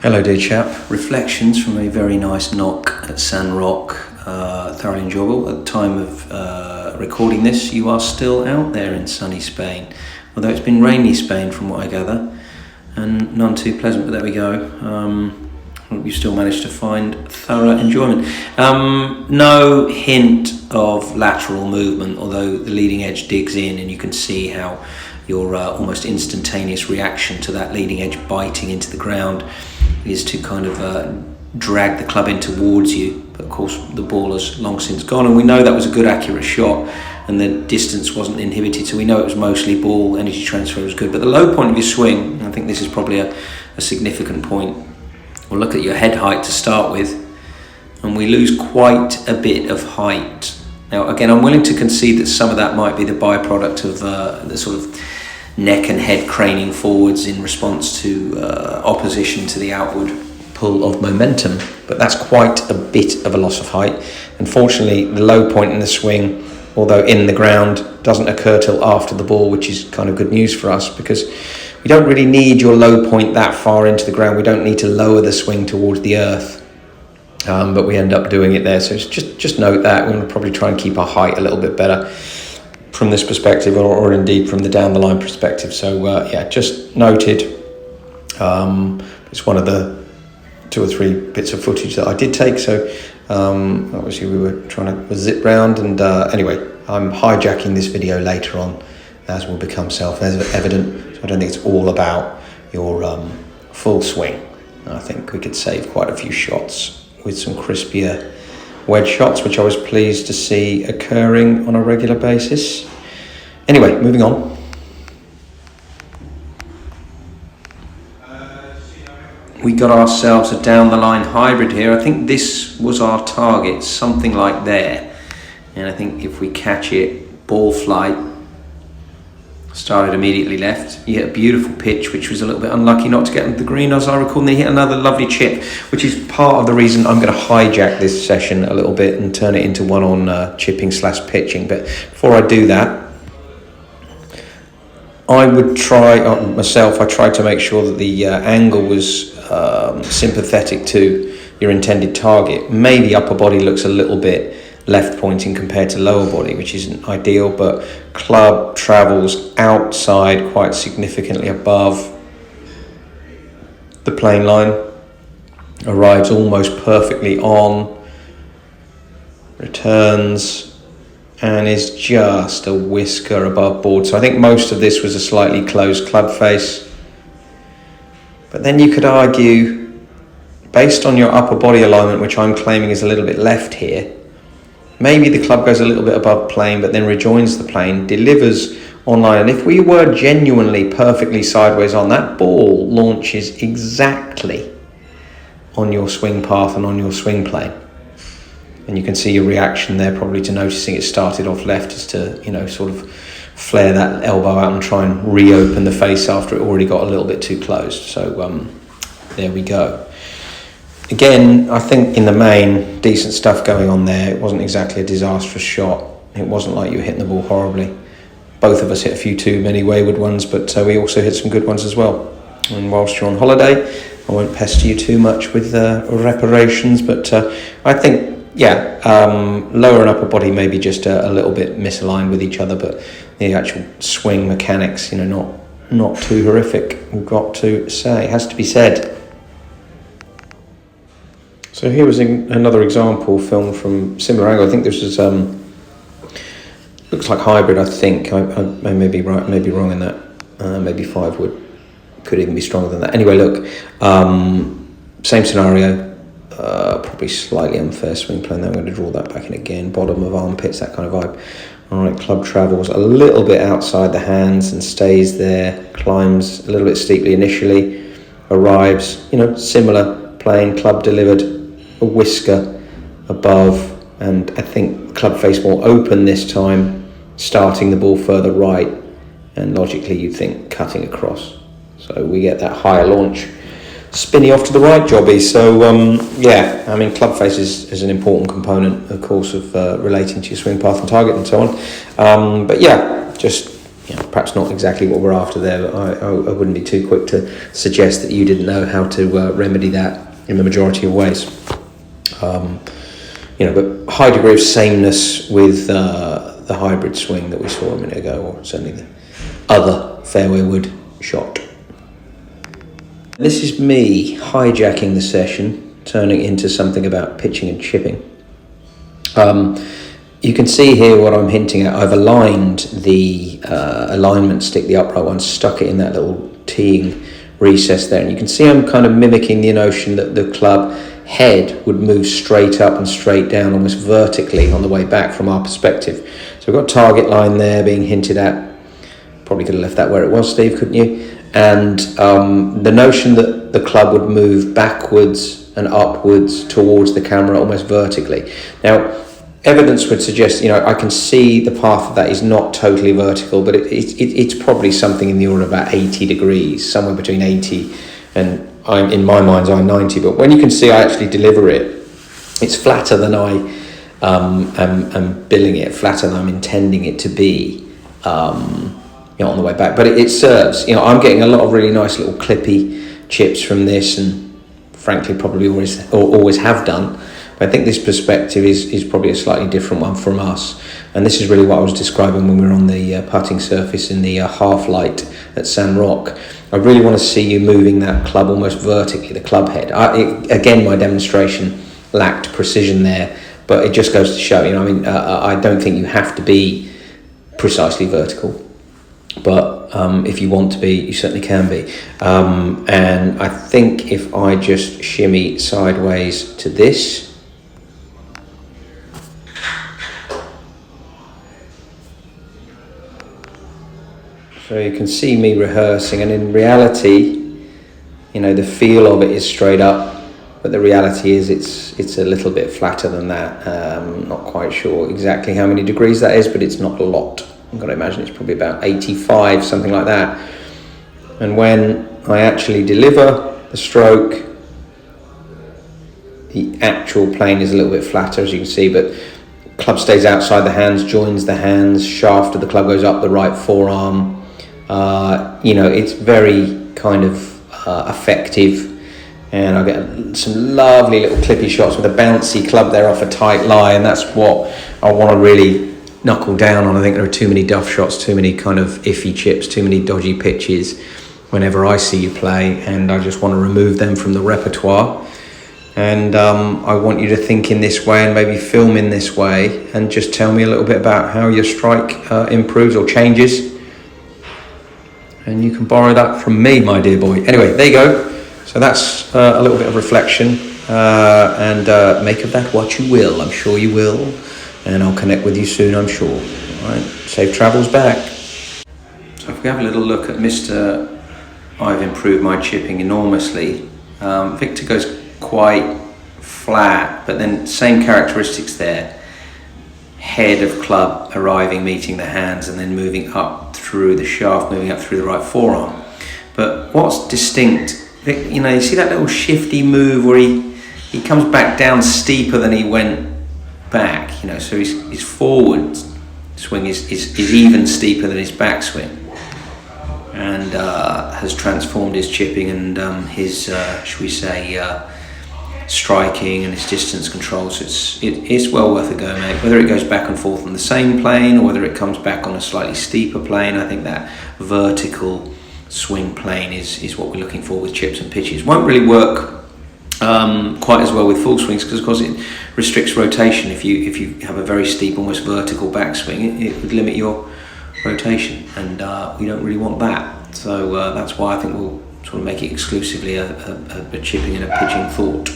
Hello dear chap, reflections from a very nice knock at San Roque, thoroughly enjoyable. At the time of recording this, you are still out there in sunny Spain, although it's been rainy Spain from what I gather, and none too pleasant, but there we go. You still managed to find thorough enjoyment. No hint of lateral movement, although the leading edge digs in and you can see how your almost instantaneous reaction to that leading edge biting into the ground is to kind of drag the club in towards you. But of course the ball has long since gone, and we know that was a good accurate shot and the distance wasn't inhibited, so we know it was mostly ball, energy transfer was good. But the low point of your swing, I think this is probably a significant point. We'll look at your head height to start with, and we lose quite a bit of height. Now again, I'm willing to concede that some of that might be the byproduct of the sort of neck and head craning forwards in response to opposition to the outward pull of momentum, but that's quite a bit of a loss of height. Unfortunately, the low point in the swing, although in the ground, doesn't occur till after the ball, which is kind of good news for us, because we don't really need your low point that far into the ground. We don't need to lower the swing towards the earth, but we end up doing it there. So just note that. We're going to probably try and keep our height a little bit better from this perspective, or indeed from the down the line perspective. So yeah, just noted. It's one of the 2 or 3 bits of footage that I did take. So obviously we were trying to zip round, and anyway, I'm hijacking this video later on, as will become self-evident. So I don't think it's all about your full swing. I think we could save quite a few shots with some crispier wedge shots, which I was pleased to see occurring on a regular basis. Anyway, moving on. We got ourselves a down the line hybrid here. I think this was our target, something like there. And I think if we catch it, ball flight, started immediately left. You hit a beautiful pitch, which was a little bit unlucky not to get into the green, as I recall, and then you hit another lovely chip, which is part of the reason I'm going to hijack this session a little bit and turn it into one on chipping/pitching. But before I do that, I would try, myself, I tried to make sure that the angle was sympathetic to your intended target. Maybe upper body looks a little bit left pointing compared to lower body, which isn't ideal, but club travels outside quite significantly above the plane line, arrives almost perfectly on, returns, and is just a whisker above board. So I think most of this was a slightly closed club face, but then you could argue, based on your upper body alignment, which I'm claiming is a little bit left here, maybe the club goes a little bit above plane, but then rejoins the plane, delivers online. And if we were genuinely perfectly sideways on, that ball launches exactly on your swing path and on your swing plane. And you can see your reaction there, probably to noticing it started off left, is to, sort of flare that elbow out and try and reopen the face after it already got a little bit too closed. So there we go. Again, I think in the main, decent stuff going on there. It wasn't exactly a disastrous shot. It wasn't like you were hitting the ball horribly. Both of us hit a few too many wayward ones, but we also hit some good ones as well. And whilst you're on holiday, I won't pester you too much with reparations, but I think, lower and upper body maybe just a little bit misaligned with each other, but the actual swing mechanics, not too horrific, we've got to say, has to be said. So here was another example filmed from similar angle. I think this was looks like hybrid. I think I may be right, maybe wrong in that. Maybe 5 could even be stronger than that. Anyway, look, same scenario. Probably slightly unfair swing plane. I'm going to draw that back in again. Bottom of armpits, that kind of vibe. All right, club travels a little bit outside the hands and stays there. Climbs a little bit steeply initially. Arrives, similar plane. Club delivered a whisker above, and I think club face more open this time, starting the ball further right, and logically you'd think cutting across. So we get that higher launch, spinny off to the right jobby. So club face is an important component, of course, of relating to your swing path and target and so on. But yeah, just perhaps not exactly what we're after there, but I wouldn't be too quick to suggest that you didn't know how to remedy that in the majority of ways. But high degree of sameness with the hybrid swing that we saw a minute ago, or certainly the other fairway wood shot. This is me hijacking the session, turning it into something about pitching and chipping. You can see here what I'm hinting at. I've aligned the alignment stick, the upright one, stuck it in that little teeing recess there. And you can see I'm kind of mimicking the notion that the club head would move straight up and straight down, almost vertically on the way back from our perspective. So we've got target line there being hinted at. Probably could have left that where it was, Steve, couldn't you? And the notion that the club would move backwards and upwards towards the camera almost vertically. Now, evidence would suggest, I can see the path of that is not totally vertical, but it's probably something in the order of about 80 degrees, somewhere between 80 and, in my mind's eye, 90. But when you can see I actually deliver it, it's flatter than I am billing it, flatter than I'm intending it to be on the way back. But it serves. I'm getting a lot of really nice little clippy chips from this, and frankly probably always have done. I think this perspective is probably a slightly different one from us, and this is really what I was describing when we were on the putting surface in the half light at San Roque. I really want to see you moving that club almost vertically, the club head. Again, my demonstration lacked precision there, but it just goes to show, I don't think you have to be precisely vertical, but if you want to be, you certainly can be. And I think if I just shimmy sideways to this, so you can see me rehearsing, and in reality, the feel of it is straight up, but the reality is it's a little bit flatter than that. Not quite sure exactly how many degrees that is, but it's not a lot. I've got to imagine it's probably about 85, something like that. And when I actually deliver the stroke, the actual plane is a little bit flatter, as you can see, but club stays outside the hands, joins the hands, shaft of the club goes up the right forearm. It's very kind of effective, and I get some lovely little clippy shots with a bouncy club there off a tight lie, and that's what I want to really knuckle down on. I think there are too many duff shots, too many kind of iffy chips, too many dodgy pitches whenever I see you play, and I just want to remove them from the repertoire. And I want you to think in this way and maybe film in this way, and just tell me a little bit about how your strike improves or changes. And you can borrow that from me, my dear boy. Anyway, there you go. So that's a little bit of reflection, and make of that what you will. I'm sure you will, and I'll connect with you soon, I'm sure. All right, safe travels back. So if we have a little look at Mr. I've improved my chipping enormously. Victor goes quite flat, but then same characteristics there. Head of club arriving, meeting the hands, and then moving up through the shaft, moving up through the right forearm. But what's distinct, you see that little shifty move where he comes back down steeper than he went back, so his forward swing is even steeper than his back swing, and has transformed his chipping and his, should we say, striking and his distance control. So it's well worth a go, mate. Whether it goes back and forth on the same plane or whether it comes back on a slightly steeper plane, I think that vertical swing plane is what we're looking for with chips and pitches. Won't really work quite as well with full swings because, of course, it restricts rotation. If you have a very steep, almost vertical backswing, it would limit your rotation, and we don't really want that. So that's why I think we'll sort of make it exclusively a chipping and a pitching thought.